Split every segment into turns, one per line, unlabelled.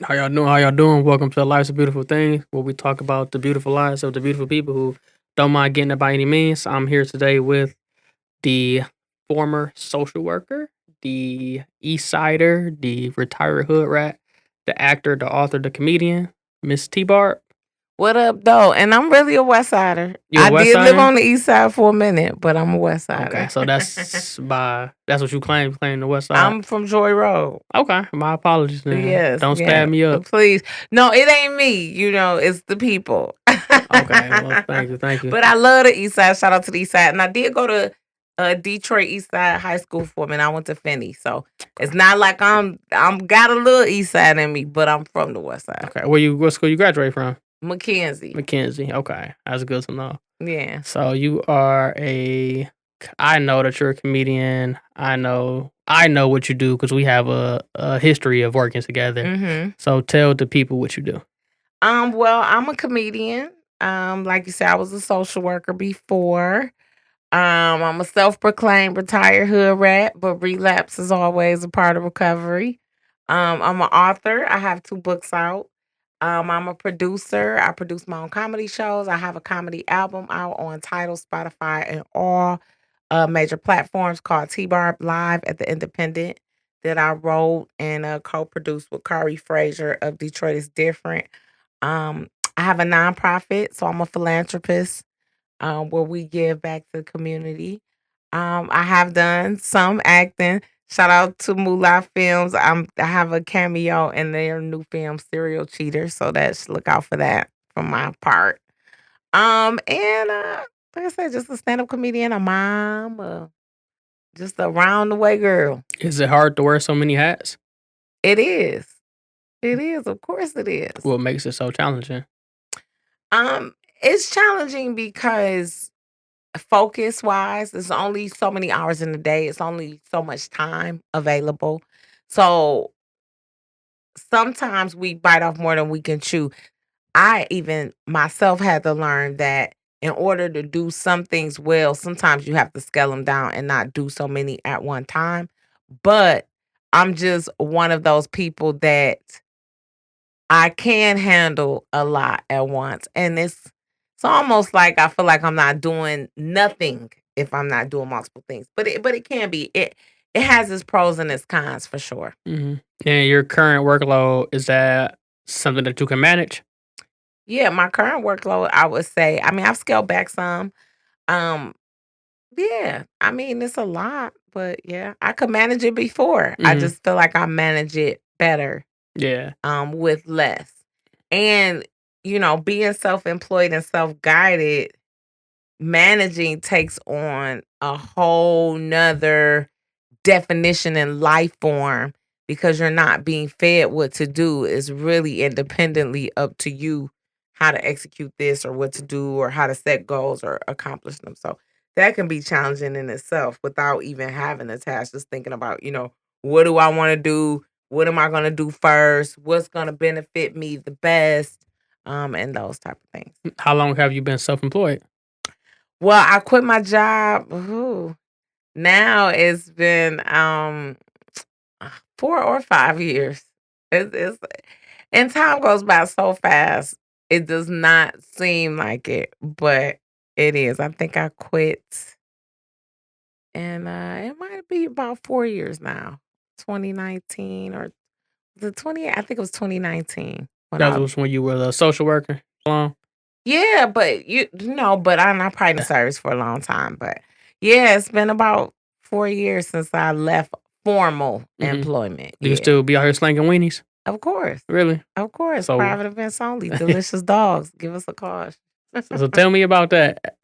How y'all doing? How y'all doing? Welcome to Life's a Beautiful Thing, where we talk about the beautiful lives of the beautiful people who don't mind getting it by any means. I'm here today with the former social worker, the East Sider, the retired hood rat, the actor, the author, the comedian, Miss T Barb.
What up, though? And I'm really a West Sider.
You a
I
West
did live
Sider?
on the East Side for a minute, but I'm a West
Okay,
Sider.
so that's what you claim. You claim the West Side.
I'm from Joy Road.
Okay, my apologies then.
Yes,
Don't
yeah.
stab me up.
Please. No, it ain't me. It's the people.
Okay, well, thank you.
But I love the East Side. Shout out to the East Side. And I did go to Detroit East Side High School for a minute. I went to Finney. So it's not like I'm got a little East Side in me, but I'm from the West Side.
Okay, what school you graduate from?
Mackenzie.
Mackenzie. Okay, that's good to know.
Yeah.
So you are I know that you're a comedian. I know what you do because we have a history of working together.
Mm-hmm.
So tell the people what you do.
Well, I'm a comedian. Like you said, I was a social worker before. I'm a self-proclaimed retired hood rat, but relapse is always a part of recovery. I'm an author. I have 2 books out. I'm a producer. I produce my own comedy shows. I have a comedy album out on Tidal, Spotify, and all major platforms called T Barb Live at the Independent that I wrote and co-produced with Kari Frazier of Detroit is Different. Um, I have a nonprofit, so I'm a philanthropist where we give back to the community. I have done some acting. Shout out to Moolah Films. I have a cameo in their new film Serial Cheater, so that's look out for that from my part. And like I said, just a stand up comedian, a mom, just a round the way girl.
Is it hard to wear so many hats?
It is. It is. Of course, it is.
What makes it so challenging?
It's challenging because focus wise, there's only so many hours in the day. It's only so much time available. So sometimes we bite off more than we can chew. I even myself had to learn that in order to do some things well, sometimes you have to scale them down and not do so many at one time. But I'm just one of those people that I can handle a lot at once. And it's almost like I feel like I'm not doing nothing if I'm not doing multiple things. But it can be. It has its pros and its cons for sure.
Mm-hmm. And your current workload, is that something that you can manage?
Yeah, my current workload, I would say, I mean, I've scaled back some. Um, yeah, I mean, it's a lot, but yeah, I could manage it before. I
Mm-hmm.
just feel like I manage it better
Yeah.
with less. And, being self-employed and self-guided, managing takes on a whole nother definition and life form because you're not being fed what to do. It's really independently up to you how to execute this or what to do or how to set goals or accomplish them. So that can be challenging in itself without even having a task, just thinking about, what do I want to do? What am I going to do first? What's going to benefit me the best? And those type of things.
How long have you been self-employed?
Well, I quit my job. Now it's been 4 or 5 years. It's and time goes by so fast. It does not seem like it, but it is. I think I quit, and it might be about 4 years now. 2019 or the 20. I think it was 2019 when
That
I.
was when you were a social worker? Long?
Yeah, but but I'm probably in the service for a long time. But yeah, it's been about 4 years since I left formal employment.
Do you
Yeah,
still be out here slanging weenies?
of course,
Really?
of course.
So,
Private events only. Delicious dogs. Give us a call.
so tell me about that.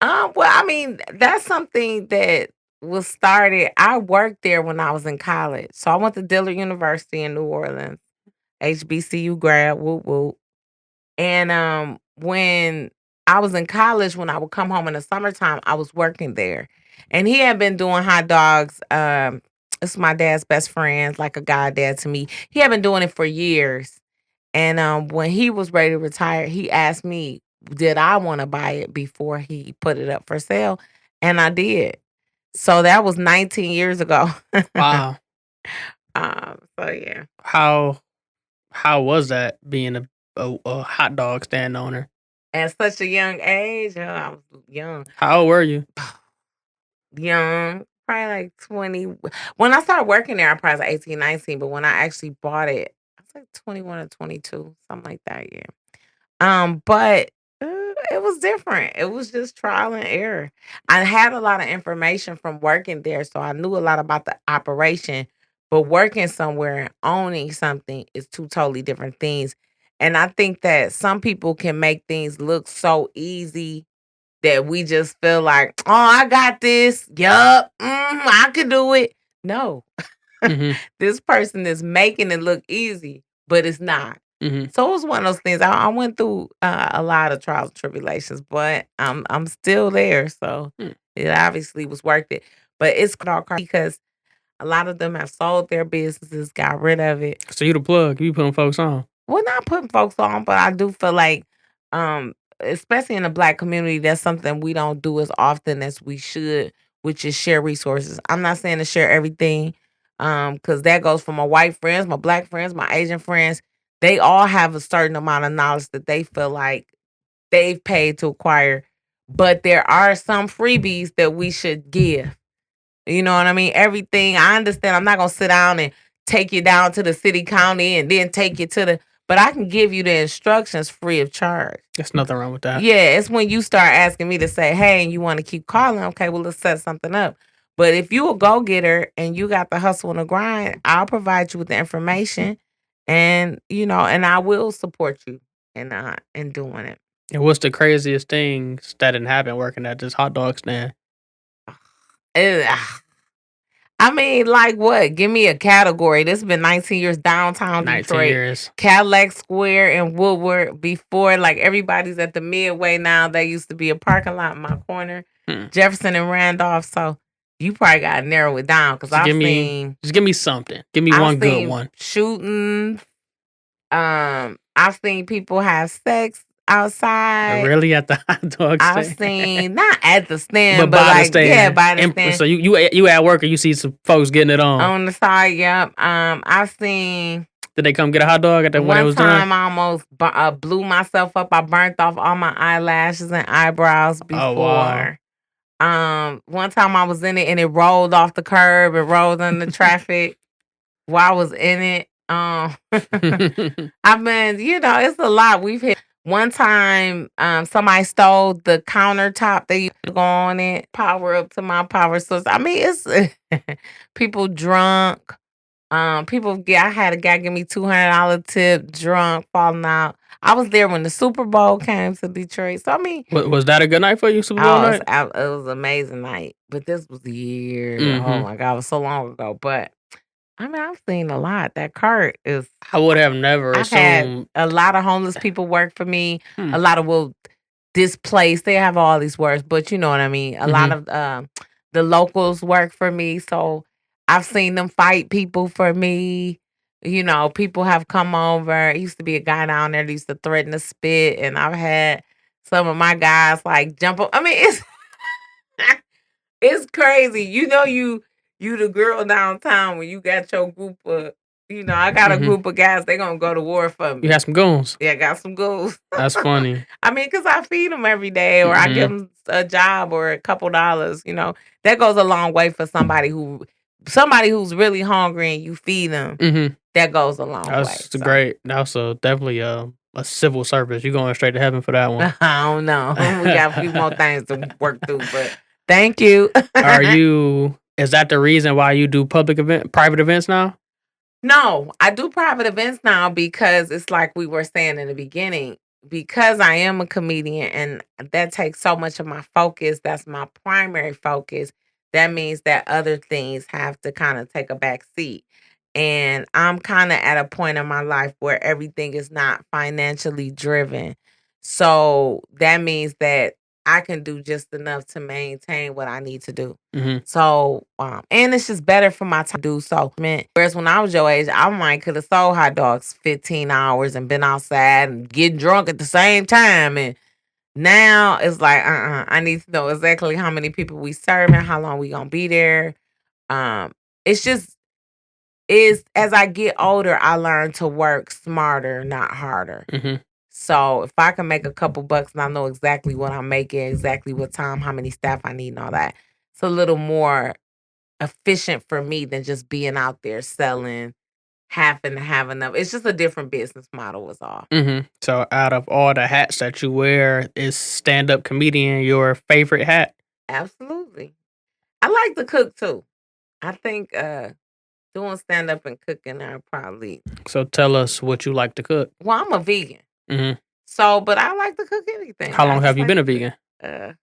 Well, I mean, that's something that was started. I worked there when I was in college, so I went to Dillard University in New Orleans, HBCU grad. Whoop whoop. And when I was in college, when I would come home in the summertime, I was working there. And he had been doing hot dogs. It's my dad's best friend, like a goddad to me. He had been doing it for years. And when he was ready to retire, he asked me, did I want to buy it before he put it up for sale? And I did. So that was 19 years ago.
Wow.
So yeah.
How How was that being a hot dog stand owner?
At such a young age, I was young.
How old were you?
Young, probably like 20. When I started working there, I probably was 18, 19, but when I actually bought it, I was like 21 or 22, something like that, yeah. But it was different. It was just trial and error. I had a lot of information from working there, so I knew a lot about the operation. But working somewhere and owning something is two totally different things. And I think that some people can make things look so easy that we just feel like, oh, I got this. Yup, I could do it. No,
Mhm.
this person is making it look easy, but it's not.
Mhm.
So it was one of those things. I went through a lot of trials and tribulations, but I'm still there. So
Mm.
it obviously was worth it. But it's all because a lot of them have sold their businesses, got rid of it.
So you the plug. You putting folks on.
We're not putting folks on, but I do feel like, especially in the Black community, that's something we don't do as often as we should, which is share resources. I'm not saying to share everything, because that goes for my white friends, my Black friends, my Asian friends. They all have a certain amount of knowledge that they feel like they've paid to acquire, but there are some freebies that we should give. You know what I mean? Everything I understand. I'm not gonna sit down and take you down to the city county and then take you to the, but I can give you the instructions free of charge.
There's nothing wrong with that.
Yeah, it's when you start asking me to say, hey, and you want to keep calling, okay, well, let's set something up. But if you a go-getter and you got the hustle and the grind, I'll provide you with the information and and I will support you in doing it.
And what's the craziest things that didn't happen working at this hot dog stand?
Ugh. I mean, like what? Give me a category. This has been 19 years downtown
19
Detroit,
years.
Cadillac Square and Woodward. Before, like everybody's at the Midway now. That used to be a parking lot in my corner,
Hmm.
Jefferson and Randolph. So you probably got to narrow it down because
Just give me something. Give me one
I've
good
seen
one.
shootings. I've seen people have sex outside.
Really at the hot dog
I've
stand?
seen not at the stand,
But
but
by the
like yeah,
stand.
by the
And
stand.
so you at work and you see some folks getting it on.
On the side, yep. I've seen
Did they come get a hot dog at that when it
one
was
time
done?
I almost blew myself up. I burnt off all my eyelashes and eyebrows
Oh wow.
before. One time I was in it and it rolled off the curb. It rolled in the traffic while I was in it. I mean, it's a lot. We've hit one time, somebody stole the countertop they used to go on it, power up to my power source. I mean, it's people drunk. People I had a guy give me $200 tip, drunk, falling out. I was there when the Super Bowl came to Detroit. So I mean,
Was that a good night for you, Super Bowl night?
it was an amazing night. But this was years. Oh
Mhm.
my God, it was so long ago. But I mean, I've seen a lot. That cart is
I would have never
I've had
assumed.
a lot of homeless people work for me.
Hmm.
A lot of displaced. They have all these words, but you know what I mean. A lot
Mhm.
of the locals work for me, so I've seen them fight people for me. People have come over. It used to be a guy down there that used to threaten to spit, and I've had some of my guys like jump up. I mean, it's it's crazy. You the girl downtown when you got your group of I got a
Mhm.
group of guys, they gonna go to war for
You
me.
had some goons.
Yeah, I got some goals.
That's funny.
I mean, cause I feed them every day or I give
Mhm.
them a job or a couple dollars, That goes a long way for somebody who's really hungry and you feed them.
Mhm.
That goes a long way.
That's great. That's definitely a civil service. You're going straight to heaven for that one.
I don't know. We got a few more things to work through, but thank you.
Is that the reason why you do private events now?
No, I do private events now because it's like we were saying in the beginning, because I am a comedian and that takes so much of my focus. That's my primary focus. That means that other things have to kind of take a back seat. And I'm kind of at a point in my life where everything is not financially driven. So that means that I can do just enough to maintain what I need to do.
Mhm.
So, and it's just better for my time to do so. Man, whereas when I was your age, I might could have sold hot dogs 15 hours and been outside and getting drunk at the same time. And now it's like, I need to know exactly how many people we serving, how long we gonna be there. It's just is as I get older, I learn to work smarter, not harder.
Mhm.
So if I can make a couple bucks and I know exactly what I'm making, exactly what time, how many staff I need, and all that, it's a little more efficient for me than just being out there selling, having to have enough. It's just a different business model, was all.
Mhm. So out of all the hats that you wear, is stand-up comedian your favorite hat?
Absolutely. I like to cook too. I think doing stand up and cooking are probably
So tell us what you like to cook.
well, I'm a vegan.
Mhm.
So, but I like to cook anything.
How
I
long
just
have you
like
been a
to cook.
vegan?
Uh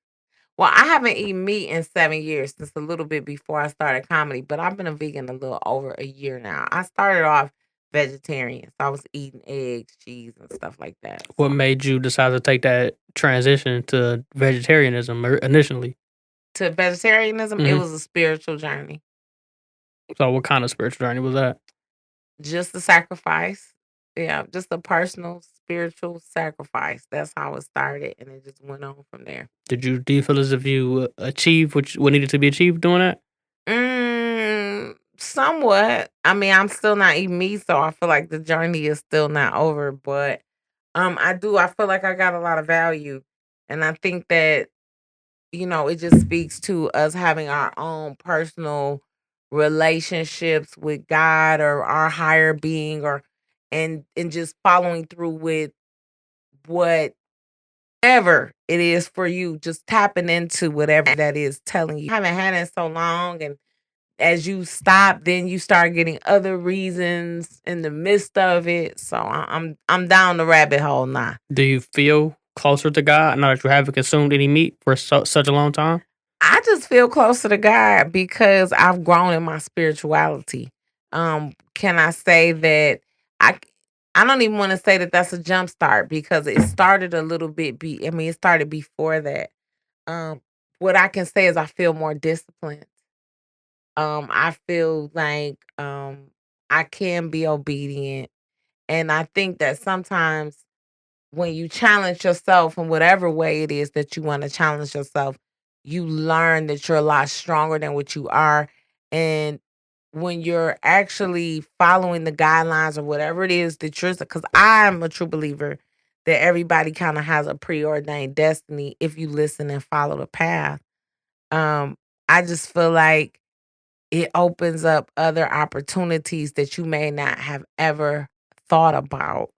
well, I haven't eaten meat in 7 years, since a little bit before I started comedy, but I've been a vegan a little over a year now. I started off vegetarian, so I was eating eggs, cheese, and stuff like that.
What
So
made you decide to take that transition to vegetarianism initially?
to vegetarianism, it
Mhm.
was a spiritual journey.
So what kind of spiritual journey was that?
Just a sacrifice. Yeah, just a personal spiritual sacrifice. That's how it started, and it just went on from there.
Do you feel as if you achieved what needed to be achieved doing that?
Somewhat. I mean, I'm still not eating meat, so I feel like the journey is still not over. But I feel like I got a lot of value, and I think that it just speaks to us having our own personal relationships with God or our higher being, or and just following through with whatever it is for you, just tapping into whatever that is telling you. I haven't had it in so long, and as you stop, then you start getting other reasons in the midst of it. So I'm down the rabbit hole now.
Do you feel closer to God now that you haven't consumed any meat for such a long time?
I just feel closer to God because I've grown in my spirituality. Can I say that I I don't even want to say that that's a jump start, because it started a little bit I mean, it started before that. Um what I can say is I feel more disciplined. I feel like I can be obedient, and I think that sometimes when you challenge yourself in whatever way it is that you want to challenge yourself, you learn that you're a lot stronger than what you are. And when you're actually following the guidelines or whatever it is that you're, because I'm a true believer that everybody kind of has a preordained destiny if you listen and follow the path. Um, I just feel like it opens up other opportunities that you may not have ever thought about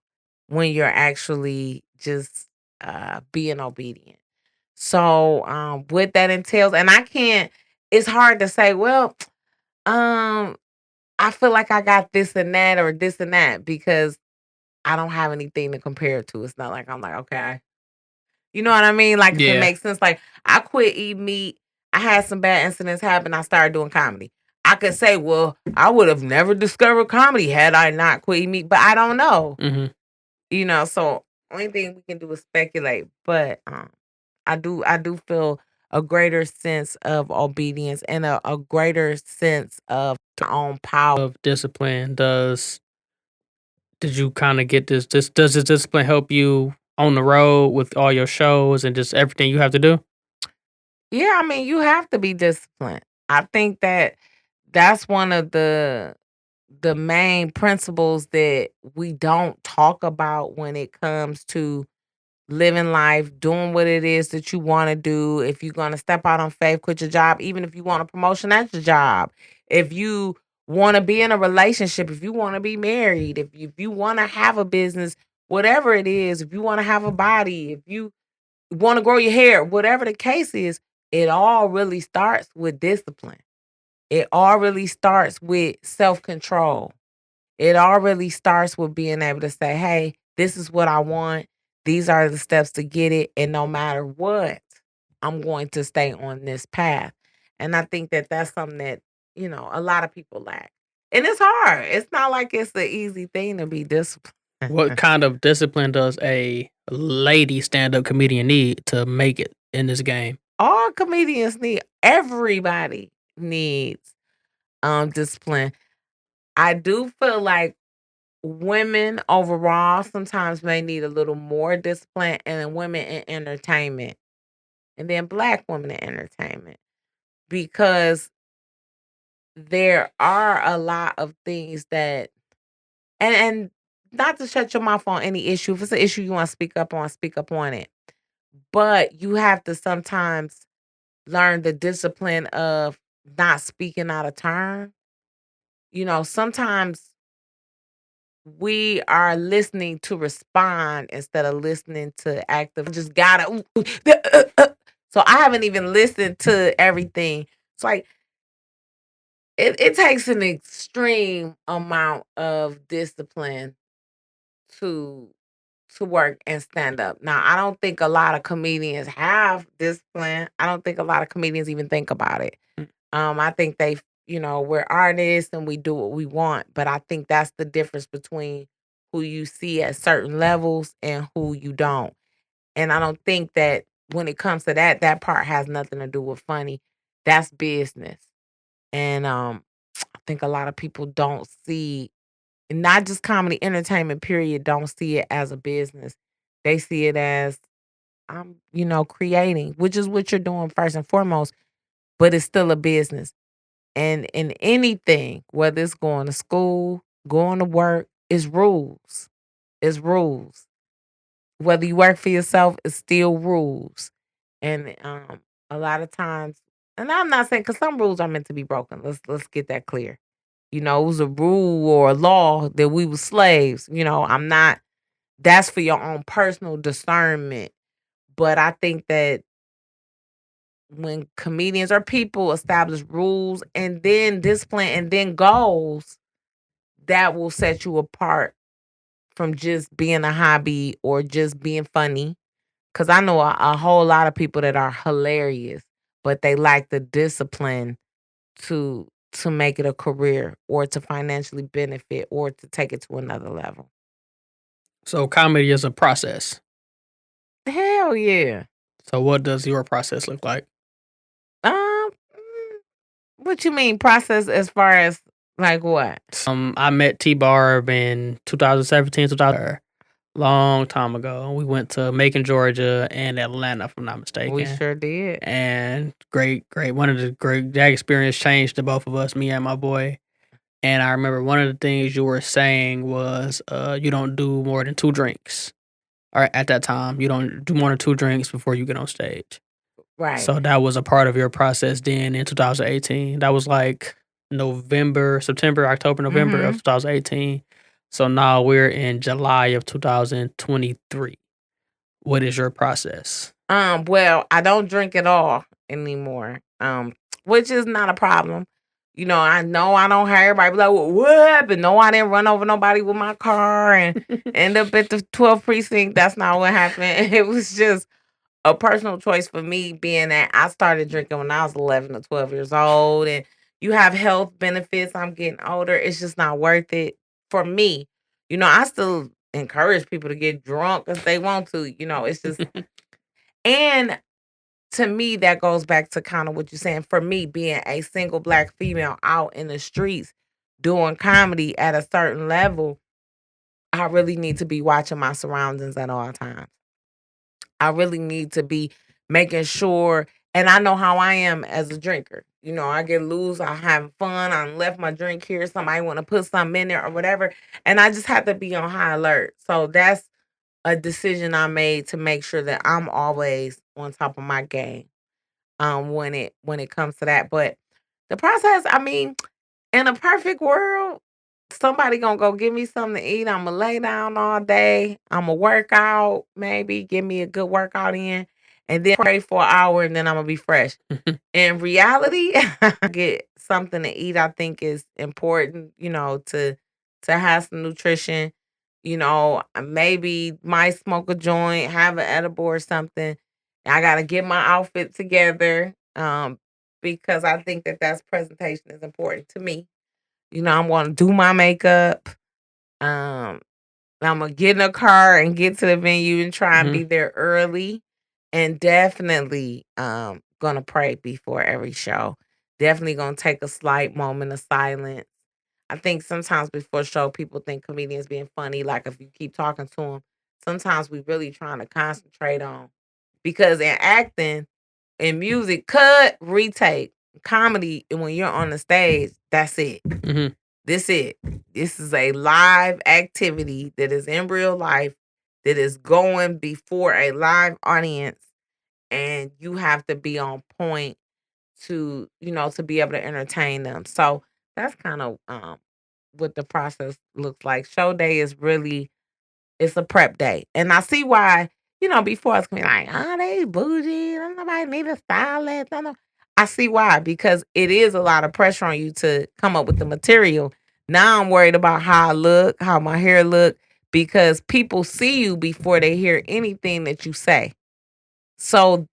when you're actually just being obedient. So what that entails, and I can't, it's hard to say, well, um, I feel like I got this and that or this and that, because I don't have anything to compare it to. It's not like I'm like, okay. You know what I mean? Like, if it
Yeah.
makes sense, like I quit eating meat. I had some bad incidents happen. I started doing comedy. I could say, well, I would have never discovered comedy had I not quit eating meat, but I don't know.
Mhm.
So only thing we can do is speculate. But I do feel a greater sense of obedience and a greater sense of my own power.
Of discipline, did you kind of get this does this discipline help you on the road with all your shows and just everything you have to do?
Yeah, I mean, you have to be disciplined. I think that that's one of the main principles that we don't talk about when it comes to living life, doing what it is that you want to do. If you're going to step out on faith, quit your job, even if you want a promotion at your job, if you want to be in a relationship, if you want to be married, if you want to have a business, whatever it is, if you want to have a body, if you want to grow your hair, whatever the case is, it all really starts with discipline. It all really starts with self control. It all really starts with being able to say, hey, this is what I want. These are the steps to get it. And no matter what, I'm going to stay on this path. And I think that that's something that, a lot of people lack. And it's hard. It's not like it's an easy thing to be disciplined.
What kind of discipline does a lady stand-up comedian need to make it in this game?
All comedians need, everybody needs discipline. I do feel like women overall sometimes may need a little more discipline, and then women in entertainment, and then black women in entertainment, because there are a lot of things that and not to shut your mouth on any issue. If it's an issue you wanna speak up on it. But you have to sometimes learn the discipline of not speaking out of turn. Sometimes we are listening to respond instead of listening to active. Just gotta. So I haven't even listened to everything. It's like it takes an extreme amount of discipline to work and stand up. Now, I don't think a lot of comedians have discipline. I don't think a lot of comedians even think about it.
Mm.
I think we're artists and we do what we want, but I think that's the difference between who you see at certain levels and who you don't. And I don't think that when it comes to that part has nothing to do with funny. That's business. And I think a lot of people don't see, not just comedy, entertainment period, don't see it as a business. They see it as I'm creating, which is what you're doing first and foremost, but it's still a business. And in anything, whether it's going to school, going to work, it's rules. It's rules. Whether you work for yourself, it's still rules. And a lot of times, and I'm not saying because some rules are meant to be broken. Let's get that clear. It was a rule or a law that we were slaves. I'm not. That's for your own personal discernment. But I think that when comedians or people establish rules and then discipline and then goals, that will set you apart from just being a hobby or just being funny. Because I know a whole lot of people that are hilarious, but they lack the discipline to make it a career or to financially benefit or to take it to another level.
So comedy is a process.
Hell yeah.
So what does your process look like?
What you mean process as far as like what?
I met T Barb in 2017, 2000, long time ago. We went to Macon, Georgia, and Atlanta, if I'm not
We
mistaken.
sure did.
And great. One of the great that experience changed the both of us, me and my boy. And I remember one of the things you were saying was, you don't do more than 2 drinks. Or at that time, you don't do more than 2 drinks before you get on stage.
Right.
So that was a part of your process then in 2018. That was like September, October, November of
Mhm.
2018. So now we're in July of 2023. What is your process?
Well, I don't drink at all anymore. Which is not a problem. I know I don't have everybody be like, "Well, what happened?" No, I didn't run over nobody with my car and end up at the 12th precinct. That's not what happened. It was just a personal choice for me, being that I started drinking when I was 11 or 12 years old, and you have health benefits. I'm getting older. It's just not worth it for me. I still encourage people to get drunk if they want to. It's just, and to me, that goes back to kind of what you're saying. For me, being a single black female out in the streets doing comedy at a certain level, I really need to be watching my surroundings at all times. I really need to be making sure, and I know how I am as a drinker. I get loose, I have fun, I left my drink here, somebody want to put something in there or whatever, and I just have to be on high alert. So that's a decision I made to make sure that I'm always on top of my game when it comes to that. But the process, I mean, in a perfect world, somebody gonna go give me something to eat. Imma lay down all day. Imma work out, maybe give me a good workout in, and then pray for an hour, and then Imma be fresh. In reality, get something to eat, I think is important, to have some nutrition. Maybe might smoke a joint, have an edible or something. I gotta get my outfit together, because I think that that's presentation is important to me. I'm gonna do my makeup. Um, I'm gonna get in a car and get to the venue and try and
Mhm.
be there early. And definitely gonna pray before every show. Definitely gonna take a slight moment of silence. I think sometimes before show, people think comedians being funny. Like if you keep talking to them, sometimes we really trying to concentrate on, because in acting, in music, cut, retake, comedy, and when you're on the stage, That's it.
Mhm.
This it. This is a live activity that is in real life, that is going before a live audience, and you have to be on point to, to be able to entertain them. So that's kind of what the process looks like. Show day is really, it's a prep day. And I see why, before it's gonna be like, oh, they bougie. Don't nobody need a stylist. Don't know. I see why, because it is a lot of pressure on you to come up with the material. Now I'm worried about how I look, how my hair look, because people see you before they hear anything that you say. So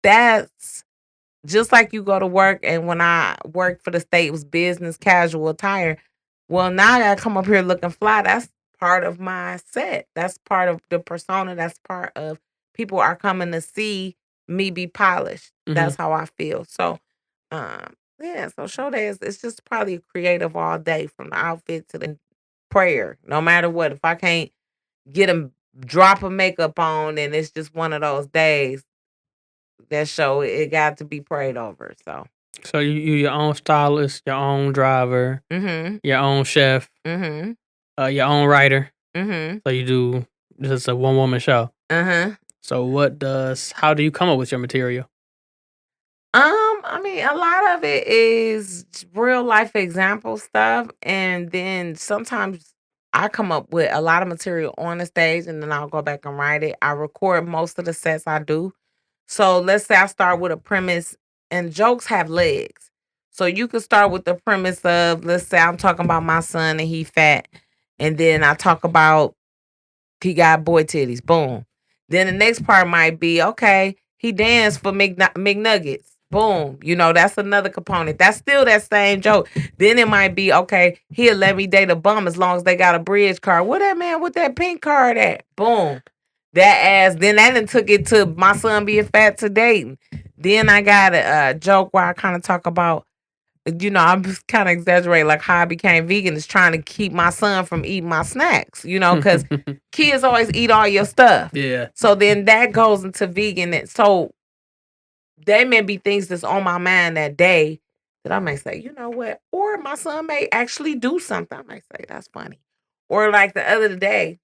that's just like you go to work, and when I worked for the state, it was business casual attire. Well, now I gotta come up here looking fly. That's part of my set. That's part of the persona. That's part of people are coming to see me be polished.
Mhm.
That's how I feel. So, yeah. So show day is, it's just probably creative all day, from the outfit to the prayer. No matter what, if I can't get a drop of makeup on, and it's just one of those days, that show, it got to be prayed over. So.
So you your own stylist, your own driver,
Mhm.
your own chef,
Mhm.
your own writer.
Mhm.
So you do just a one woman show.
Uh-huh.
So how do you come up with your material?
I mean, a lot of it is real life example stuff, and then sometimes I come up with a lot of material on the stage, and then I'll go back and write it. I record most of the sets I do. So let's say I start with a premise, and jokes have legs. So you could start with the premise of, let's say I'm talking about my son and he fat, and then I talk about he got boy titties. Boom. Then the next part might be, okay, he danced for McNuggets. Boom. That's another component. That's still that same joke. Then it might be, okay, he'll let me date a bum as long as they got a bridge card. Where that man with that pink card at? Boom. That ass. Then that done took it to my son being fat to dating. Then I got a joke where I kind of talk about, I'm just kind of exaggerating, like how I became vegan is trying to keep my son from eating my snacks, because kids always eat all your stuff.
Yeah.
So then that goes into vegan. And so they may be things that's on my mind that day that I may say, you know what? Or my son may actually do something. I may say, that's funny. Or like the other day,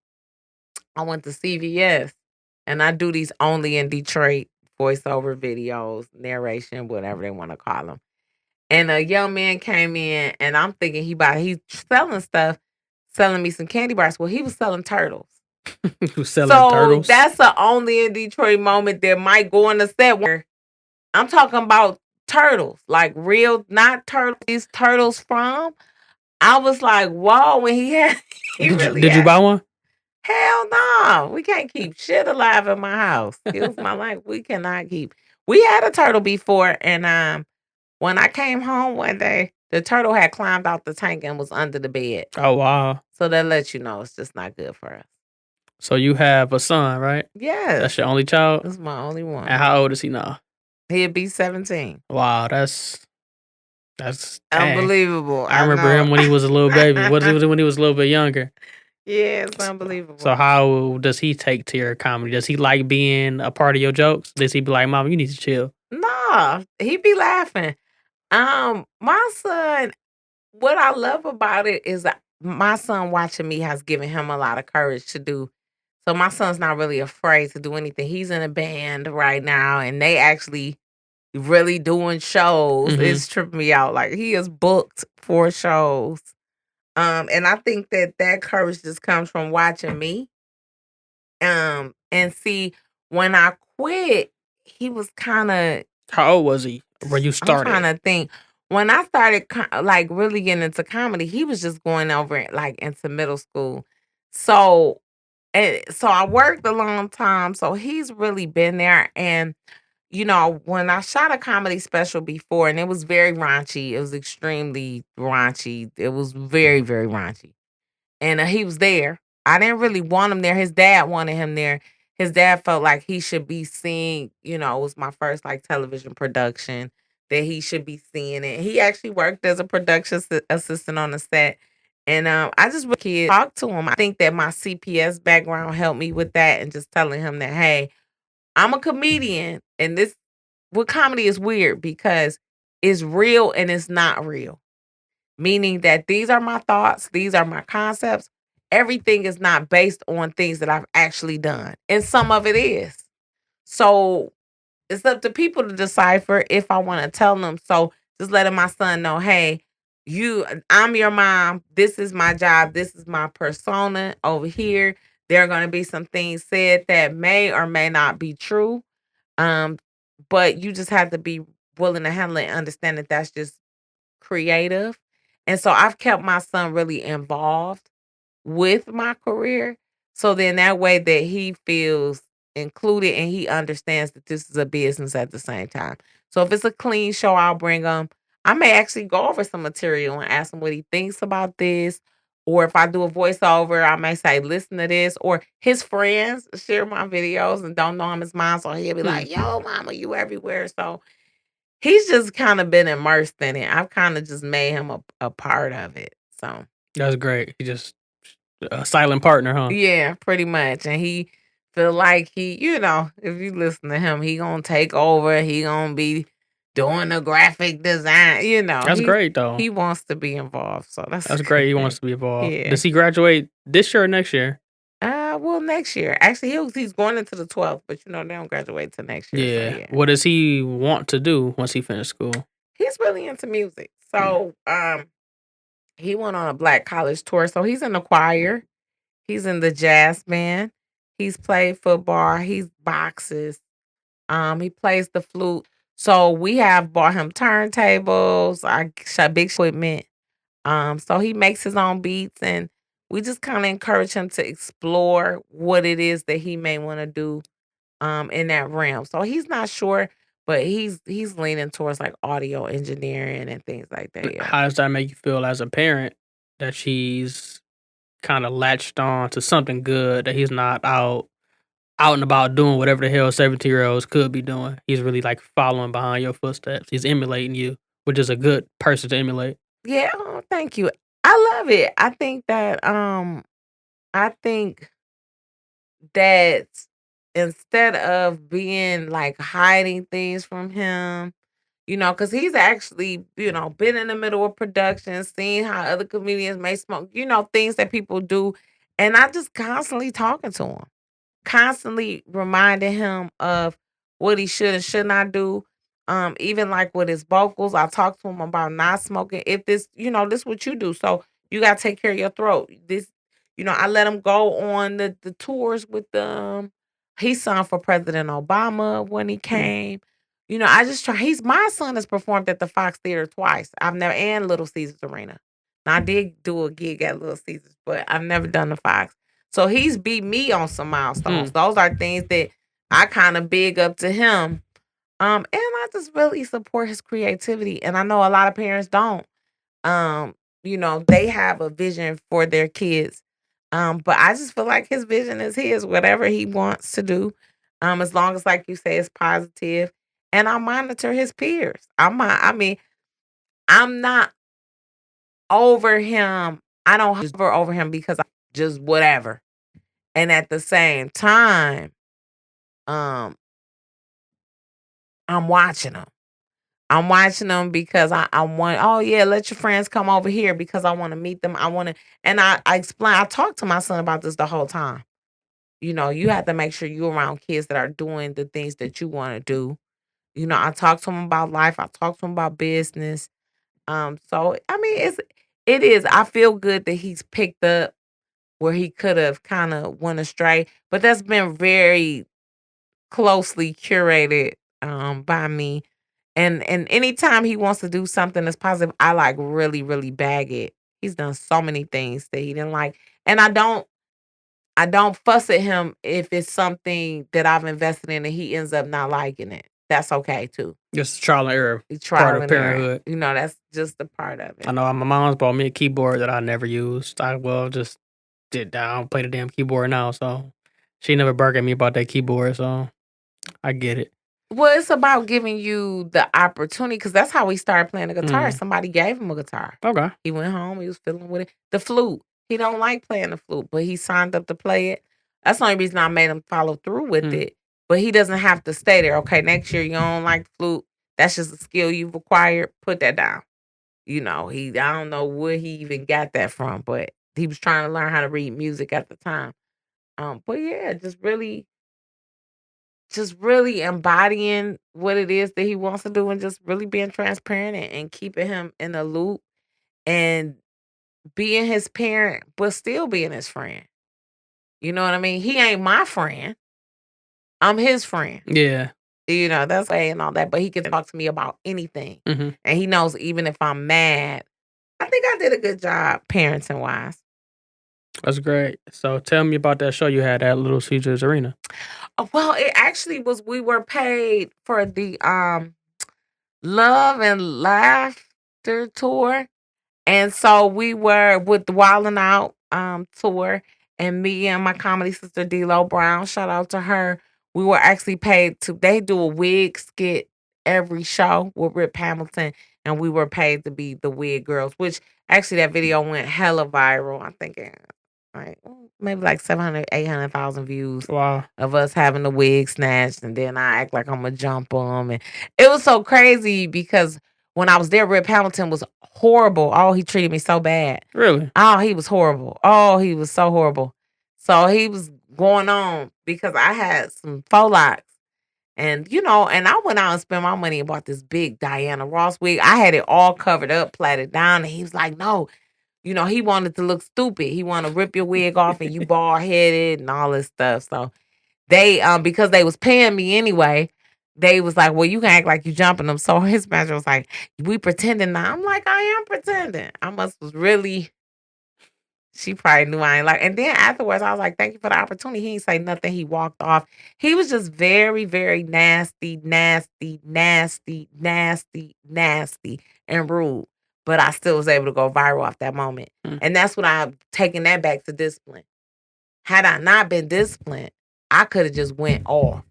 I went to CVS, and I do these only in Detroit voiceover videos, narration, whatever they want to call them. And a young man came in, and I'm thinking he's selling stuff, selling me some candy bars. Well, he was selling turtles.
Who's selling
So
turtles?
that's a only in Detroit moment that might go on the set where I'm talking about turtles, like real, not turtles. These turtles from. I was like, whoa, when he had, he
Did you
really
did you
had.
buy one?
Hell no, we can't keep shit alive in my house. Excuse my life. We cannot keep. We had a turtle before, and when I came home one day, the turtle had climbed out the tank and was under the bed.
Oh wow.
So that lets you know it's just not good for us.
So you have a son, right?
Yes.
That's your only child?
This is my only one.
And how old is he now?
He'll be 17.
Wow, that's dang.
Unbelievable.
I remember
know.
him when he was a little baby. What was it when he was a little bit younger?
Yeah, it's unbelievable.
So how does he take to your comedy? Does he like being a part of your jokes? Does he be like, "Mom, you need to chill"?
Nah, he be laughing. My son, what I love about it is that my son watching me has given him a lot of courage to do. So my son's not really afraid to do anything. He's in a band right now, and they actually really doing shows.
Mhm.
It's tripping me out. Like, he is booked for shows. And I think that courage just comes from watching me. And see, when I quit, he was kind of.
How old was he when you
I'm trying
started?
to think. When I started like really getting into comedy, he was just going over like into middle school. So and so I worked a long time. So he's really been there. And when I shot a comedy special before, and it was very raunchy, it was extremely raunchy. It was very, very raunchy. And he was there. I didn't really want him there. His dad wanted him there. His dad felt like he should be seeing, it was my first like television production, that he should be seeing it. He actually worked as a production assistant on the set. And I just really talked to him. I think that my CPS background helped me with that, and just telling him that, hey, I'm a comedian, and this what comedy is weird because it's real and it's not real. meaning that these are my thoughts, these are my concepts. Everything is not based on things that I've actually done, and some of it is. So it's up to people to decipher if I want to tell them. So just letting my son know, hey, I'm your mom. This is my job. This is my persona over here. There are going to be some things said that may or may not be true. Um, but you just have to be willing to handle it and understand that that's just creative. And so I've kept my son really involved with my career. So then that way that he feels included and he understands that this is a business at the same time. So if it's a clean show, I'll bring him. I may actually go over some material and ask him what he thinks about this. Or if I do a voiceover, I may say, listen to this. Or his friends share my videos and don't know I'm his mom. So he'll be
Hmm,
like, yo, mama, you everywhere. So he's just kind of been immersed in it. I've kind of just made him a part of it. So
that's great. He just a silent partner, huh?
yeah, pretty much. And he feel like if you listen to him, he gonna take over. He gonna be doing the graphic design.
That's great though.
He wants to be involved. So that's a
That's great.
good
He
thing.
wants to be involved.
Yeah.
Does he graduate this year or next year?
Well, next year. Actually, he's going into the 12th, but they don't graduate till next year. So
Yeah.
yeah,
What does he want to do once he finishes school?
he's really into music.
Mm.
So he went on a black college tour. So he's in the choir. He's in the jazz band. He's played football. He's boxes. He plays the flute. So we have bought him turntables, I shot big equipment. So he makes his own beats and we just kind of encourage him to explore what it is that he may want to do in that realm. So he's not sure, but he's leaning towards like audio engineering and things like that. Yeah.
How does that make you feel as a parent that she's kind of latched on to something good that he's not out and about doing whatever the hell 17-year-olds could be doing? He's really like following behind your footsteps. He's emulating you, which is a good person to emulate.
Yeah, thank you. I love it. I think that instead of being like hiding things from him, because he's actually, been in the middle of production, seeing how other comedians may smoke, things that people do. And I just constantly talking to him, constantly reminding him of what he should and should not do. Even like with his vocals, I talk to him about not smoking. If this what you do. So you gotta take care of your throat. I let him go on the tours with them. He sung for President Obama when he
Mm.
came. I just try. My son has performed at the Fox Theater twice. I've never and Little Caesars Arena. Now I did do a gig at Little Caesars, but I've never done the Fox. So he's beat me on some milestones.
Hmm.
Those are things that I kind of big up to him. And I just really support his creativity. And I know a lot of parents don't. They have a vision for their kids. But I just feel like his vision is his, whatever he wants to do. As long as, like you say, it's positive. And I monitor his peers. I'm not over him. I don't hover over him because I just whatever. And at the same time, um, I'm watching them. I'm watching them because I want, oh yeah, let your friends come over here because I want to meet them. And I explain, I talk to my son about this the whole time. You have to make sure you're around kids that are doing the things that you want to do. I talk to him about life. I talk to him about business. So I mean, it is. I feel good that he's picked up where he could have kind of went astray, but that's been very closely curated by me. And anytime he wants to do something that's positive, I like really, really bag it. He's done so many things that he didn't like. And I don't fuss at him if it's something that I've invested in and he ends up not liking it. That's okay too.
Just trial and error
We
part
trial
of
and error.
parenthood.
That's just a part of
I
it.
know my mom's bought me a keyboard that I never used. I well just did that. I don't play the damn keyboard now, so she never barked at me about that keyboard, so I get it.
Well, it's about giving you the opportunity because that's how we started playing the guitar.
Mm.
Somebody gave him a guitar.
Okay.
He went home. He was fiddling with it. The flute. He don't like playing the flute, but he signed up to play it. That's the only reason I made him follow through with
Mm.
it. But he doesn't have to stay there. Okay, next year you don't like the flute. That's just a skill you've acquired. Put that down. I don't know where he even got that from, but he was trying to learn how to read music at the time. But yeah, just really embodying what it is that he wants to do and just really being transparent and keeping him in the loop and being his parent, but still being his friend. You know what I mean? He ain't my friend. I'm his friend.
Yeah.
That's way and all that. But he can talk to me about anything.
Mhm.
And he knows even if I'm mad, I think I did a good job parenting wise.
That's great. So tell me about that show you had at Little Caesars Arena.
Well, it actually was we were paid for the Love and Laughter tour. And so we were with the Wildin' Out tour, and me and my comedy sister D-Lo Brown, shout out to her. We were actually paid they do a wig skit every show with Rip Hamilton, and we were paid to be the wig girls, which actually that video went hella viral. I think maybe like 700, 800,000 views
Wow.
of us having the wig snatched, and then I act like I'm gonna jump them. And it was so crazy because when I was there, Rip Hamilton was horrible. Oh, he treated me so bad.
Really?
Oh, he was horrible. Oh, he was so horrible. So he was going on because I had some faux locks. And I went out and spent my money and bought this big Diana Ross wig. I had it all covered up, plaited down. And he was like, no, he wanted to look stupid. He wanted to rip your wig off and you bald headed and all this stuff. So they because they was paying me anyway, they was like, well, you can act like you jumping them. So his manager was like, we pretending now. I'm like, I am pretending. I must was really. She probably knew I ain't like. And then afterwards, I was like, thank you for the opportunity. He didn't say nothing. He walked off. He was just very, very nasty, nasty, nasty, nasty, nasty, and rude. But I still was able to go viral off that moment.
Mm.
And that's when I'm taking that back to discipline. Had I not been disciplined, I could have just went off.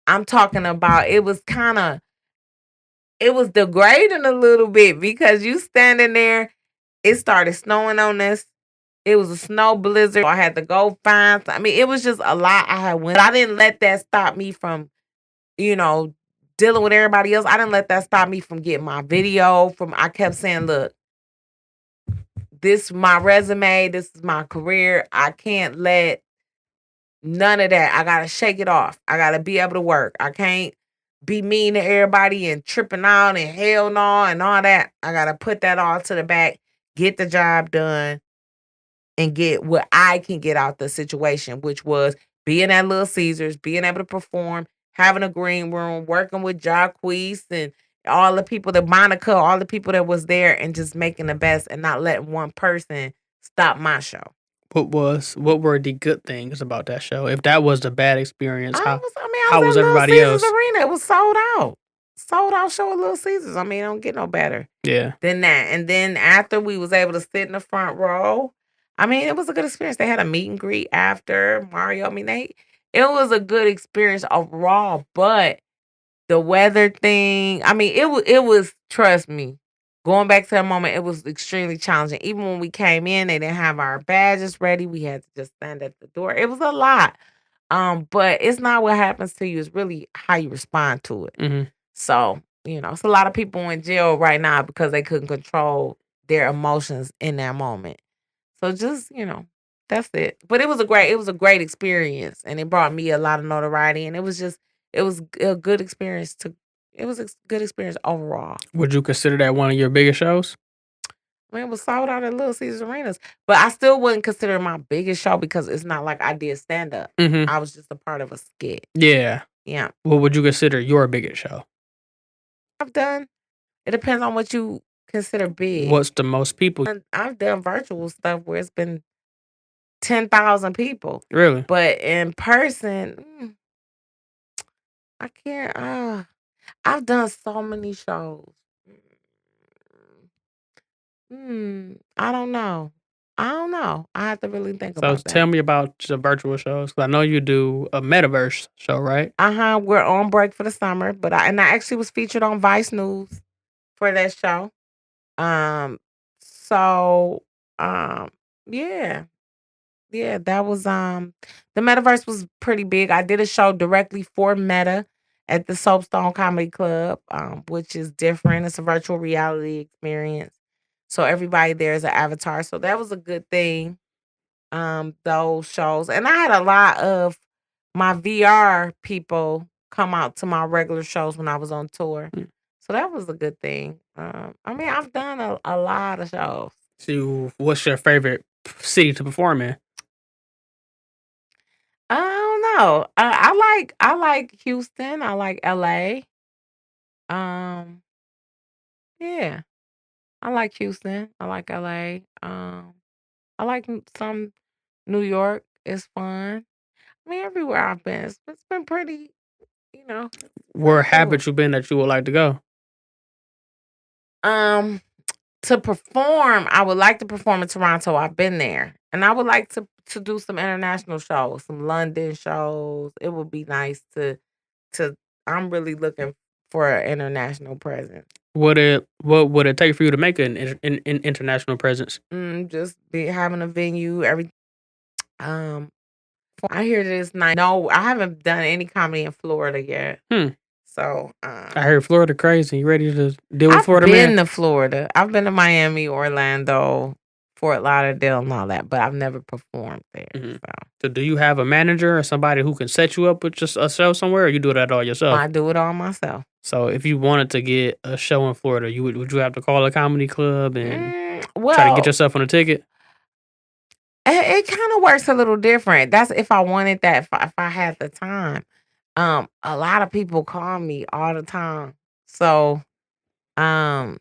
I'm talking about it was degrading a little bit because you standing there, it started snowing on us. It was a snow blizzard. I had to go find. I mean, it was just a lot I had went. But I didn't let that stop me from, dealing with everybody else. I didn't let that stop me from getting my video. I kept saying, look, this is my resume. This is my career. I can't let none of that. I gotta shake it off. I gotta be able to work. I can't be mean to everybody and tripping out and hell no and all that. I gotta put that all to the back, get the job done, and get what I can get out the situation, which was being at Little Caesars, being able to perform, having a green room, working with Jacquees and all the people that Monica, all the people that was there, and just making the best and not letting one person stop my show.
What were the good things about that show? If that was the bad experience,
I
how
was
how
at
was
Little
everybody
Caesars
else?
Arena. It was sold out. Sold out show at Little Caesars. I mean, it don't get no better
Yeah.
than that. And then after we was able to sit in the front row, I mean, it was a good experience. They had a meet and greet after Mario. I mean, it was a good experience overall, but the weather thing, I mean, it was trust me. Going back to that moment, it was extremely challenging. Even when we came in, they didn't have our badges ready. We had to just stand at the door. It was a lot. But it's not what happens to you, it's really how you respond to it.
Mhm.
So, it's a lot of people in jail right now because they couldn't control their emotions in that moment. So just, that's it. But it was a great experience and it brought me a lot of notoriety and it was a good experience it was a good experience overall.
Would you consider that one of your biggest shows?
I mean, it was sold out at Little Caesars Arenas, but I still wouldn't consider it my biggest show because it's not like I did stand up.
Mhm.
I was just a part of a skit.
Yeah.
Yeah.
What would you consider your biggest show?
I've done It depends on what you consider big.
What's the most people?
I've done virtual stuff where it's been 10,000 people,
Really?
but in person, I can't. I've done so many shows. I don't know. I don't know. I have to really think
So
about that.
tell me about the virtual shows. 'Cause I know you do a metaverse show, right?
We're on break for the summer, but I actually was featured on Vice News for that show. Um, so yeah. Yeah, that was the metaverse was pretty big. I did a show directly for Meta at the Soapstone Comedy Club, which is different. It's a virtual reality experience. So everybody there is an avatar. So that was a good thing. Those shows. And I had a lot of my VR people come out to my regular shows when I was on tour.
Mm.
So that was a good thing. I mean, I've done a lot of shows.
So, what's your favorite city to perform in?
I don't know. I like Houston. I like LA. Um, yeah, I like Houston. I like LA. I like some New York. It's fun. I mean, everywhere I've been, it's been pretty. It's
Where
pretty cool.
haven't you been that you would like to go?
Um, to perform, I would like to perform in Toronto. I've been there, and I would like to do some international shows, some London shows. It would be nice to. I'm really looking for an international presence.
What would it take for you to make an international presence?
Just be having a venue. Um, I hear this night. No, I haven't done any comedy in Florida yet.
Hmm.
So,
I heard Florida crazy. You ready to deal with
I've
Florida
been
man?
to Florida. I've been to Miami, Orlando, Fort Lauderdale, and all that, but I've never performed there.
Mhm.
So
So, do you have a manager or somebody who can set you up with just a show somewhere, or you do that all yourself?
I do it all myself.
So, if you wanted to get a show in Florida, would you have to call a comedy club and try to get
Well,
yourself on a ticket?
it kind of works a little different. That's if I wanted that. If I had the time. A lot of people call me all the time. So, um,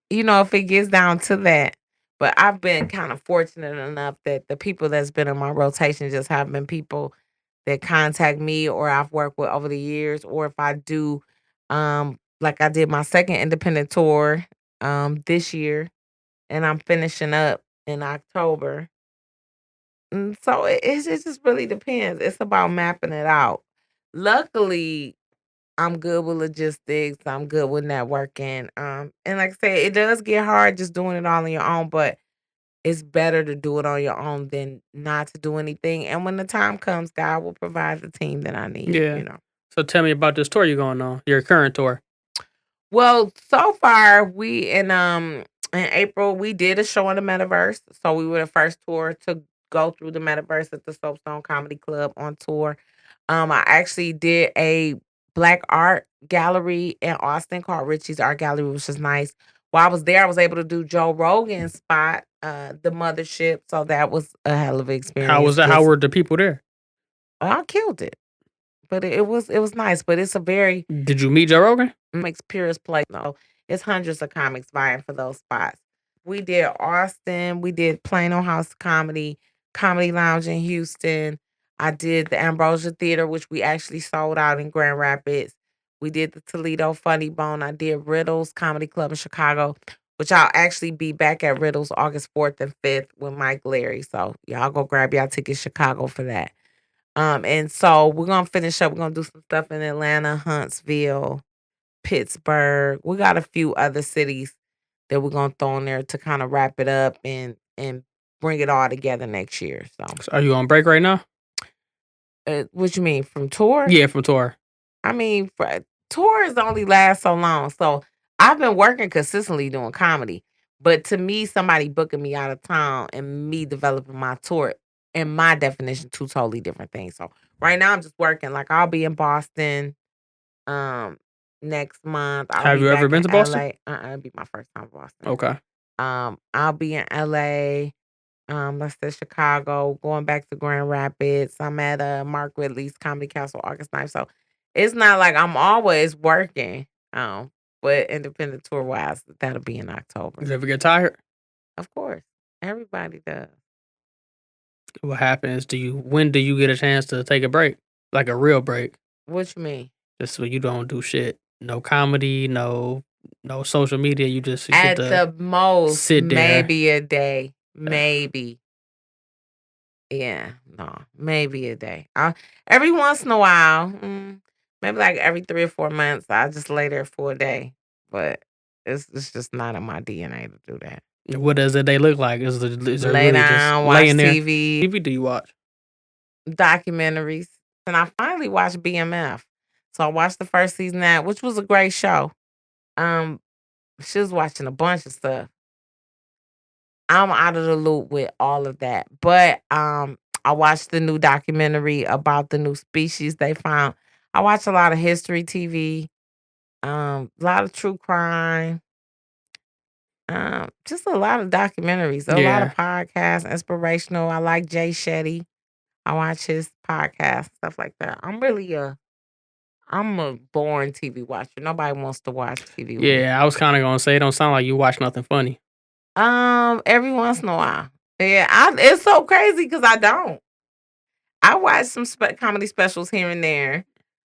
if it gets down to that. But I've been kind of fortunate enough that the people that's been in my rotation just have been people that contact me or I've worked with over the years. Or if I do, like I did my second independent tour this year and I'm finishing up in October. So it just really depends. It's about mapping it out. Luckily, I'm good with logistics. I'm good with networking. And like I said, it does get hard just doing it all on your own, but it's better to do it on your own than not to do anything. And when the time comes, God will provide the team that I need.
Yeah. So, tell me about this tour you're going on. Your current tour.
Well, so far we in April we did a show in the metaverse. So we were the first tour to go through the metaverse at the Soapstone Comedy Club on tour. I actually did a black art gallery in Austin called Richie's Art Gallery, which is nice. While I was there, I was able to do Joe Rogan's spot, the mothership. So that was a hell of an
How was
experience.
that? How
Just
were the people there?
I killed it. But it was nice. But it's a very
Did you meet Joe Rogan?
makes purest play. No, it's hundreds of comics vying for those spots. We did Austin. We did Plano House Comedy, Comedy Lounge in Houston. I did the Ambrosia Theater, which we actually sold out in Grand Rapids. We did the Toledo Funny Bone. I did Riddles Comedy Club in Chicago, which I'll actually be back at Riddles August 4th and 5th with Mike Larry. So y'all go grab y'all tickets Chicago for that. And so we're gonna finish up. We're gonna do some stuff in Atlanta, Huntsville, Pittsburgh. We got a few other cities that we're gonna throw in there to kind of wrap it up and bring it all together next year. So,
So, are you on break right now?
what you mean from tour?
Yeah, from tour.
I mean, tours only last so long. So I've been working consistently doing comedy, but to me, somebody booking me out of town and me developing my tour, in my definition, two totally different things. So right now, I'm just working. Like I'll be in Boston um, next month. I'll
Have
be
you ever
back
been
in
to Boston?
LA. It'll be my first time in Boston.
Okay.
I'll be in LA. Let's say Chicago, going back to Grand Rapids. I'm at Mark Ridley's Comedy Castle August 9th. So it's not like I'm always working. But independent tour wise, that'll be in October.
You ever get tired?
Of course. Everybody does.
What happens? When do you get a chance to take a break? Like a real break?
What you mean?
Just so you don't do shit. No comedy, no social media. You get
At
to
the most,
sit there.
maybe a day. Maybe. Yeah, no, maybe a day. Every once in a while, maybe like every 3 or 4 months, I just lay there for a day. But it's just not in my DNA to do that.
What does a day look like? Is there
Lay
really just
down, watch
laying there?
TV,
TV do you watch?
documentaries. and I finally watched BMF. So I watched the first season of that, which was a great show. Um, she was watching a bunch of stuff. I'm out of the loop with all of that. But I watched the new documentary about the new species they found. I watch a lot of history TV, a lot of true crime, just a lot of documentaries, a lot of
Yeah.
podcasts, inspirational. I like Jay Shetty. I watch his podcast, stuff like that. I'm a boring TV watcher. Nobody wants to watch TV with me.
Yeah, I was kinda gonna say it don't sound like you watch nothing funny.
Every once in a while. Yeah, it's so crazy because I don't. I watch some comedy specials here and there.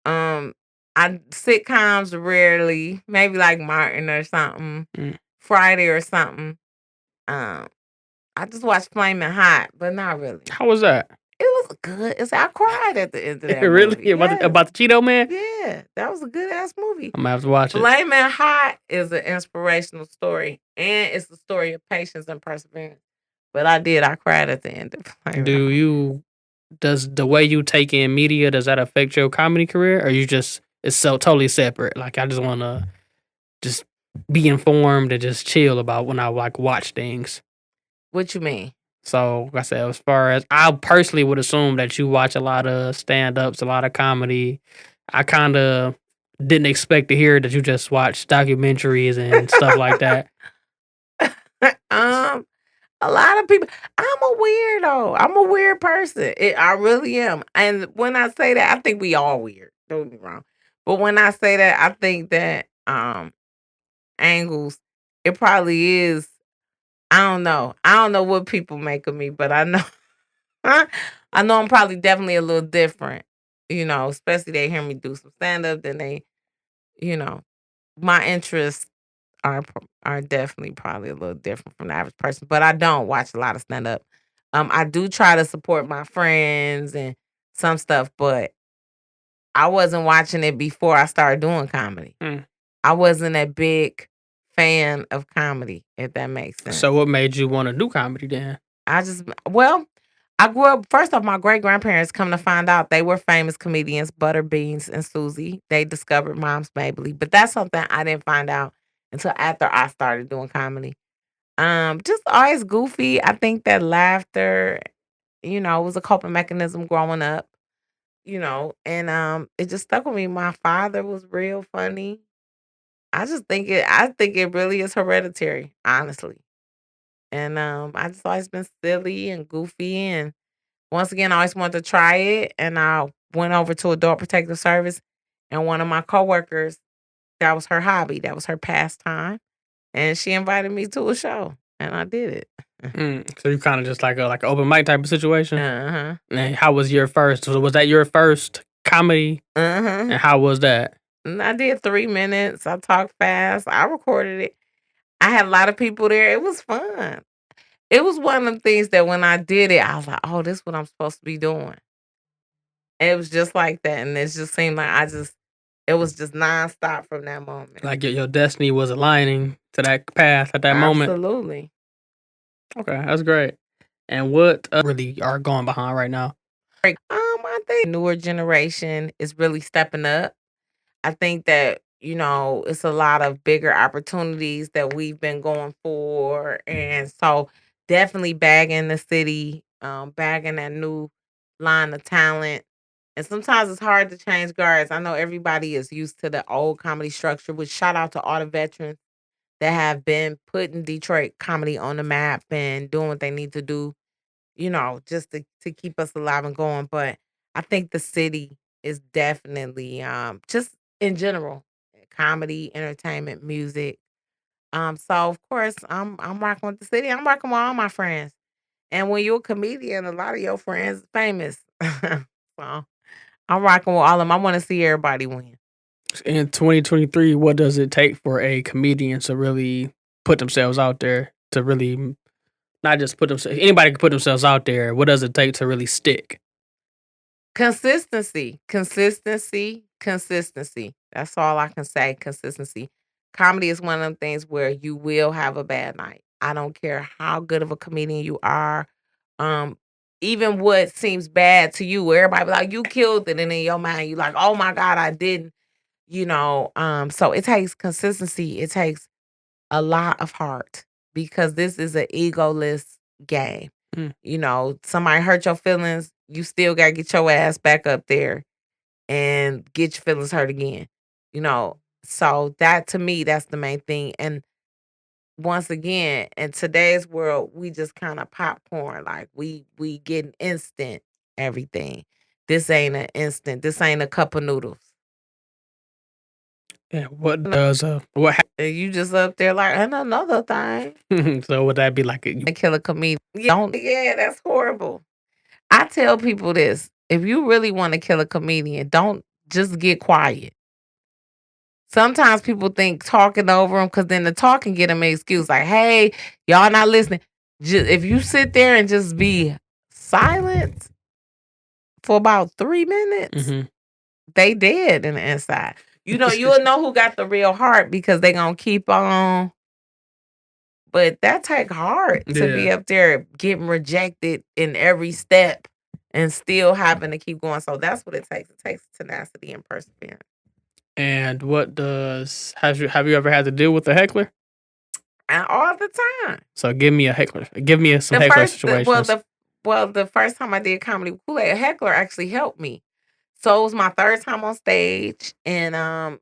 Um, I sitcoms rarely, maybe like Martin or something,
Mm.
Friday or something. Um, I just watched Flamin' Hot, but not really.
How was that?
It was good. I cried at the end of that movie.
Really?
Yes.
About the Cheeto Man?
Yeah, that was a good ass movie.
Imma have to watch it.
Flamin' Hot is an inspirational story, and it's the story of patience and perseverance. But I cried at the end of Flamin' Hot.
Does the way you take in media, does that affect your comedy career, or you just it's so totally separate? Like, I just wanna just be informed and just chill about when I, like, watch things.
What you mean?
So, like I said, as far as I personally would assume that you watch a lot of stand-ups, a lot of comedy. I kinda didn't expect to hear that you just watch documentaries and stuff like that.
um, a lot of people. I'm a weirdo. I'm a weird person. I really am. And when I say that, I think we all weird. Don't get me wrong. But when I say that, I think that angles, it probably is. I don't know. I don't know what people make of me, but I know I know I'm probably definitely a little different. Especially they hear me do some stand up, then you know, my interests are definitely probably a little different from the average person, but I don't watch a lot of stand up. I do try to support my friends and some stuff, but I wasn't watching it before I started doing comedy.
Mm.
I wasn't a big fan of comedy, if that makes sense.
So what made you wanna do comedy then?
Well, I grew up, first off, my great grandparents, come to find out, they were famous comedians, Butter Beans and Susie. They discovered Mom's Mabley, but that's something I didn't find out until after I started doing comedy. Just always goofy. I think that laughter, was a coping mechanism growing up, and it just stuck with me. My father was real funny. I think it really is hereditary, honestly. And I just always been silly and goofy, and once again, I always wanted to try it. And I went over to Adult Protective Service, and one of my coworkers, that was her hobby, that was her pastime, and she invited me to a show, and I did it.
So you kinda just like a open mic type of situation?
Uh-huh.
And how was your first? So was that your first comedy?
Uh-huh.
And how was that?
And I did 3 minutes. I talked fast. I recorded it. I had a lot of people there. It was fun. It was one of them things that when I did it, I was like, "Oh, this is what I'm supposed to be doing." And it was just like that, and it just seemed like it was just nonstop from that moment.
Like your destiny was aligning to that path at that moment?
Absolutely.
Okay, that's great. And what really are going behind right now?
I think newer generation is really stepping up. I think that, it's a lot of bigger opportunities that we've been going for. And so definitely bagging the city, bagging that new line of talent. And sometimes it's hard to change guards. I know everybody is used to the old comedy structure, which shout out to all the veterans that have been putting Detroit comedy on the map and doing what they need to do, just to keep us alive and going. But I think the city is definitely just in general, comedy, entertainment, music. So of course I'm rocking with the city. I'm rocking with all my friends. And when you're a comedian, a lot of your friends famous. So I'm rocking with all of them. I want to see everybody win.
In 2023, what does it take for a comedian to really put themselves out there? To really not just put themselves, anybody can put themselves out there. What does it take to really stick?
Consistency, consistency, consistency. That's all I can say. Consistency. Comedy is one of them things where you will have a bad night. I don't care how good of a comedian you are. Um, even what seems bad to you, where everybody be like, you killed it, and in your mind, you like, oh my God, I didn't, so it takes consistency. It takes a lot of heart because this is an egoless game.
Mm.
Somebody hurt your feelings, you still gotta get your ass back up there and get your feelings hurt again. So that to me, that's the main thing. And once again, in today's world, we just kind of popcorn. Like we getting instant everything. This ain't an instant. This ain't a cup of noodles.
Yeah. What does what?
And you just up there like, and another thing.
So would that be like
A killer comedian. Yeah, that's horrible. I tell people this. If you really want to kill a comedian, don't just get quiet. Sometimes people think talking over them because then the talking get them an excuse like, hey, y'all not listening. If you sit there and just be silent for about 3 minutes, they dead in the inside. You'll know who got the real heart because they gonna keep on. But that take heart to be up there getting rejected in every step and still having to keep going. So that's what it takes. It takes tenacity and perseverance.
And have you ever had to deal with a heckler?
And all the time.
So give me a heckler. Give me some heckler situations.
The first time I did comedy with Kool-Aid, a heckler actually helped me. So it was my third time on stage, and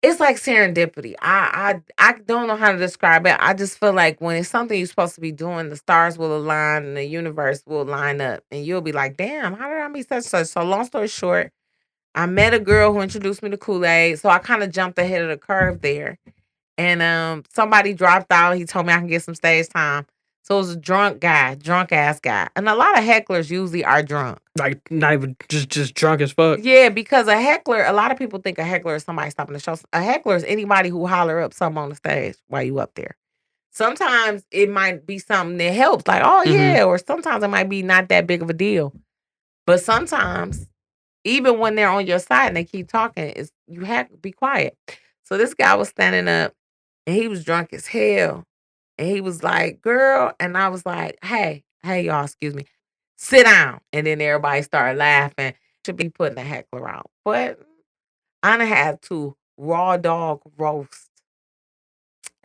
it's like serendipity. I don't know how to describe it. I just feel like when it's something you're supposed to be doing, the stars will align and the universe will line up, and you'll be like, "Damn, how did I meet such such?" So long story short, I met a girl who introduced me to Kool-Aid, so I kind of jumped ahead of the curve there. And somebody dropped out. He told me I can get some stage time. So it was a drunk ass guy. And a lot of hecklers usually are drunk.
Like not even just drunk as fuck.
Yeah, because a heckler, a lot of people think a heckler is somebody stopping the show. A heckler is anybody who holler up something on the stage while you up there. Sometimes it might be something that helps, like, oh yeah, or sometimes it might be not that big of a deal. But sometimes, even when they're on your side and they keep talking, you have to be quiet. So this guy was standing up and he was drunk as hell. And he was like, girl. And I was like, hey, y'all, excuse me. Sit down. And then everybody started laughing. Should be putting a heckler out. But I done had to raw dog roast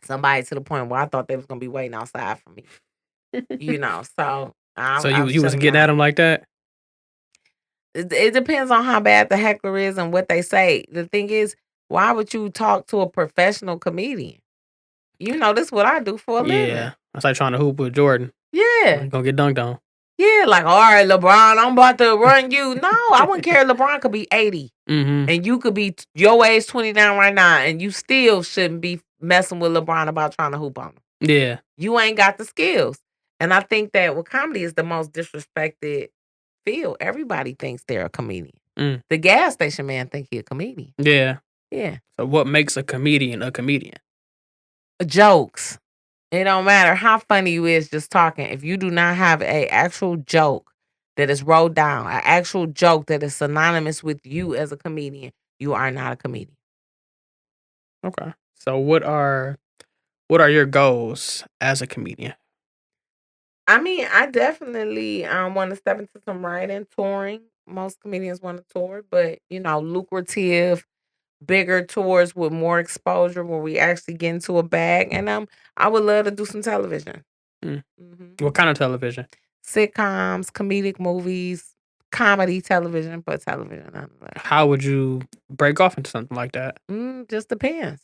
somebody to the point where I thought they was going to be waiting outside for me. So.
So you wasn't getting at him like that?
It depends on how bad the heckler is and what they say. The thing is, why would you talk to a professional comedian? This is what I do for a living.
Yeah. It's like trying to hoop with Jordan.
Yeah.
Gonna get dunked on.
Yeah, like, all right, LeBron, I'm about to run you. No, I wouldn't care. LeBron could be 80. And you could be your age 29 right now, and you still shouldn't be messing with LeBron about trying to hoop on him.
Yeah.
You ain't got the skills. And I think that comedy is the most disrespected field. Everybody thinks they're a comedian. The gas station man think he a comedian.
Yeah.
Yeah.
So what makes a comedian a comedian?
Jokes. It don't matter how funny you is just talking. If you do not have a actual joke that is rolled down, an actual joke that is synonymous with you as a comedian, you are not a comedian.
Okay. So what are your goals as a comedian?
I mean, I definitely want to step into some writing, touring. Most comedians want to tour, but lucrative, bigger tours with more exposure where we actually get into a bag. And I would love to do some television.
What kind of television?
Sitcoms, comedic movies, comedy television, but television.
How would you break off into something like that?
Just depends.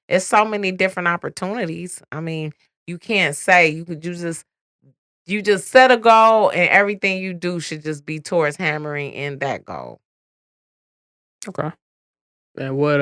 It's so many different opportunities. I mean, you can't say you just set a goal and everything you do should just be towards hammering in that goal.
Okay. And what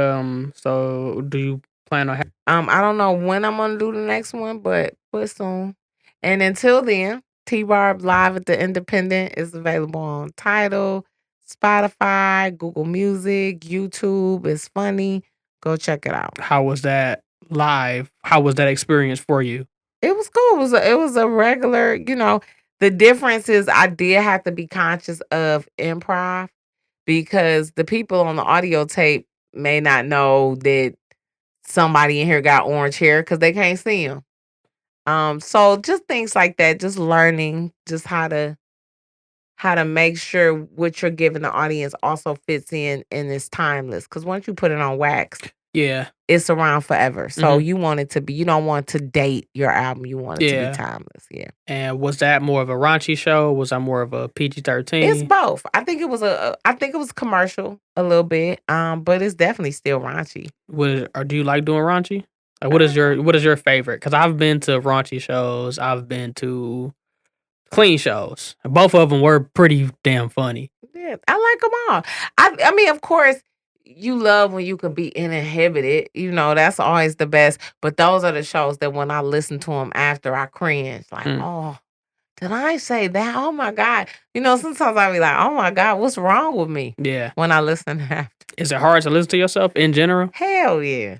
so do you plan on
I don't know when I'm gonna do the next one, but soon. And until then, T Barb Live at the Independent is available on Tidal, Spotify, Google Music, YouTube. It's funny. Go check it out.
How was that live? How was that experience for you?
It was cool. It was a regular, the difference is I did have to be conscious of improv because the people on the audio tape may not know that somebody in here got orange hair because they can't see them. So just things like that, just learning just how to make sure what you're giving the audience also fits in and is timeless. Because once you put it on wax,
Yeah.
it's around forever. So
Mhm.
you want it to be, you don't want to date your album. You want it to be
Yeah.
timeless. Yeah.
And was that more of a raunchy show? Was that more of a
It's
PG-13?
both. I think it was commercial a little bit. But it's definitely still raunchy.
Or do you like doing raunchy? Like,
Uh,
what is your favorite? Because I've been to raunchy shows. I've been to clean shows. And both of them were pretty damn funny.
Yeah, I like them all. I mean, of course, you love when you can be uninhibited. You know, that's always the best. But those are the shows that when I listen to them after, I cringe. Like,
Mm.
oh, did I say that? Oh my God. You know, sometimes I be like, oh my God, what's wrong with me
Yeah.
when I listen after?
Is it hard to listen to yourself in general?
Hell yeah.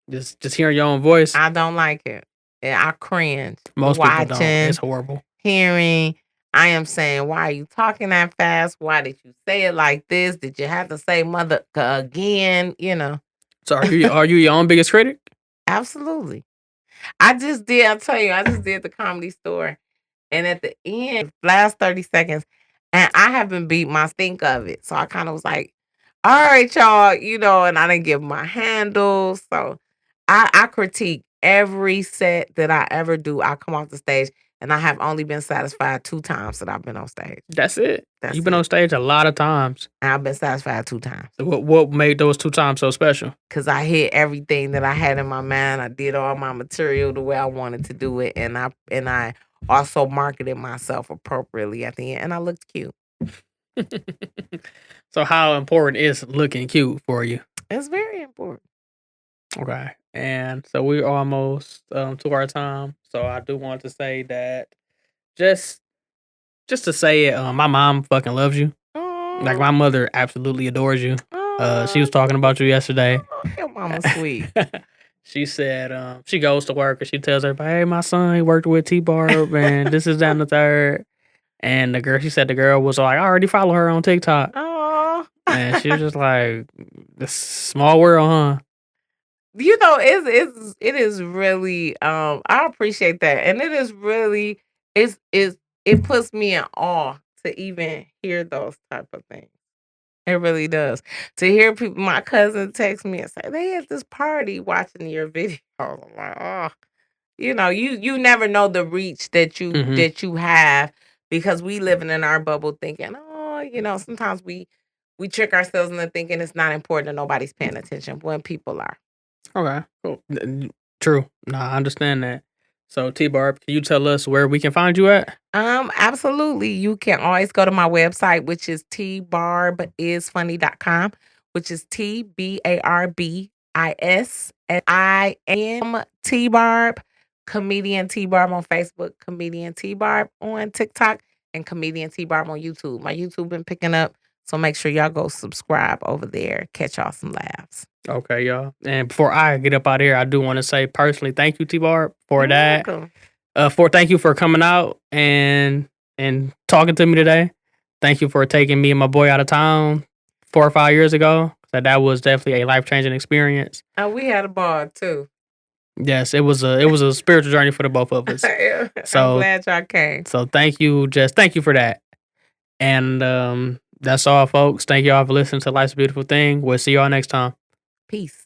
Just hearing your own voice?
I don't like it. I cringe.
Most people don't. It's horrible.
Hearing. I am saying, why are you talking that fast? Why did you say it like this? Did you have to say mother again? You know.
So are you your own biggest critic?
Absolutely. I tell you, I just did the Comedy Store. And at the end, last 30 seconds, and I haven't beat my stink of it. So I kind of was like, all right, y'all, you know, and I didn't give my handles. So I critique every set that I ever do. I come off the stage and I have only been satisfied 2 times that I've been on stage.
That's it.
That's
You've been
it.
on stage a lot of times.
And I've been satisfied 2 times.
So what made those 2 times so special?
Because I hit everything that I had in my mind. I did all my material the way I wanted to do it. And I also marketed myself appropriately at the end. And I looked cute.
So how important is looking cute for you?
It's very important.
Okay. And so we're almost to our time. So I do want to say that just to say it, my mom fucking loves you. Like, my mother absolutely adores you. She was talking about you yesterday.
Your mama's sweet.
She said she goes to work and she tells everybody, "Hey, my son, he worked with T Barb and this is that and the third." And she said the girl was like, "I already follow her on TikTok."
Oh.
And she was just like, "This small world, huh?"
You know, it is really I appreciate that. And it is really it puts me in awe to even hear those type of things. It really does. To hear people, my cousin text me and say they at this party watching your video. I'm like, oh, you know, you never know the reach that you have because we living in our bubble thinking, oh, you know, sometimes we trick ourselves into thinking it's not important and nobody's paying attention when people are.
Okay, cool. True. No, I understand that. So, T Barb, can you tell us where we can find you at?
Absolutely. You can always go to my website, which is tbarbisfunny.com, which is TBARBIS. And I am T Barb, comedian T Barb on Facebook, comedian T Barb on TikTok, and comedian T Barb on YouTube. My YouTube been picking up, so make sure y'all go subscribe over there. Catch y'all some laughs.
Okay, y'all. And before I get up out of here, I do want to say personally, thank you, T Barb, for
You're
that.
welcome.
Thank you for coming out and talking to me today. Thank you for taking me and my boy out of town 4 or 5 years ago. That was definitely a life-changing experience.
We had a ball too.
Yes, it was a spiritual journey for the both of us.
I'm glad y'all came.
So thank you for that. And that's all, folks. Thank y'all for listening to Life's a Beautiful Thing. We'll see y'all next time.
Peace.